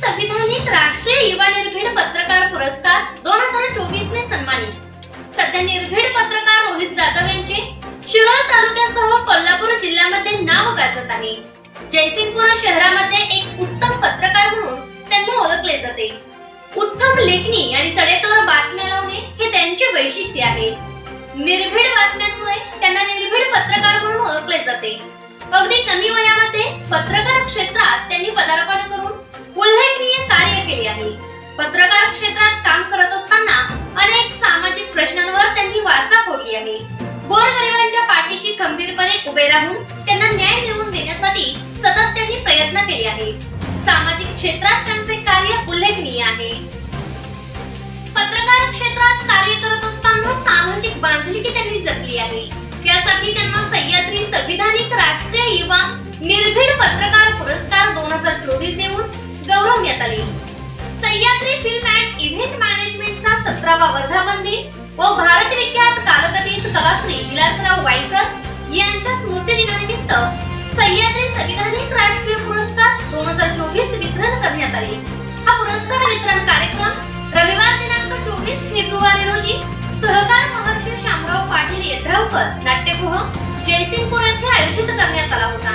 संविधानिक राष्ट्रीय युवा निर्भीड पत्रकार पुरस्कार 2024 ने सन्मानित। सध्या निर्भीड पत्रकार रोहित जाधव यांचे शिरोळ तालुक्यासह कोल्हापूर जिल्ह्यामध्ये नाव गाजत आहे। जयसिंगपूर शहरामध्ये एक उत्तम पत्रकार म्हणून त्यांना ओळखले जाते। उत्तम लेखणी आणि सडेतोड बातम्या लावणे हे त्यांचे वैशिष्ट्य आहे। निर्भीड बातम्यांमुळे त्यांना निर्भीड पत्रकार म्हणून ओळखले जाते। अगदी कमी वयामध्ये पत्रकार क्षेत्रात त्यांनी पदार्पण करून उल्लेखनीय कार्य केले आहे। पत्रकार क्षेत्रात काम करत असताना अनेक सामाजिक प्रश्नांवर त्यांनी वाचा फोडली आहे। गोरगरिबांच्या पाठीशी खंबीरपणे उभे राहून त्यांना न्याय मिळवून देण्यासाठी सतत त्यांनी प्रयत्न केले आहे। सामाजिक क्षेत्रात त्यांचे कार्य उल्लेखनीय आहे। पत्रकार क्षेत्रात कार्य करत असताना सामाजिक बांधिलकी त्यांनी जपली आहे। त्यासाठी त्यांना सह्याद्री संविधानिक राष्ट्रीय युवा निर्भीड पत्रकार पुरस्कार 2024 देऊन गौरवण्यात आले। सह्याद्री फिल्म अँड इव्हेंट मॅनेजमेंटचा 17वा वर्धापन दिन व भारत विख्यात कालकथित कलाश्री विलासराव वाईकर यांच्या स्मृती दिनानिमित्त सह्याद्री संविधानिक राष्ट्रीय पुरस्कार 2024 वितरण करण्यात आले। हा पुरस्कार वितरण कार्यक्रम रविवार दिनांक 24 फेब्रुवारी रोजी सहकार महर्षी शामराव पाटील यड्रावकर नाट्यगृह जयसिंगपूर येथे आयोजित करण्यात आला होता।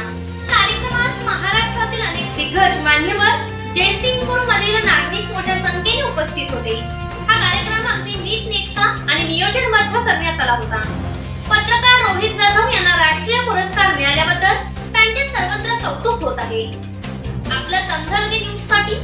कार्यक्रमात महाराष्ट्रातील अनेक दिग्गज मान्यवर जयसिंगपूर मधील नागरिक मोठ्या संख्येने उपस्थित होते। हा कार्यक्रम अगदी नीटनेटका आणि नियोजनबद्ध करण्यात आला होता। पत्रकार रोहित जाधव यांना राष्ट्रीय पुरस्कार मिळाल्याबद्दल त्यांचे सर्वत्र कौतुक होत आहे। आपल्या संदर्भ न्यूज साठी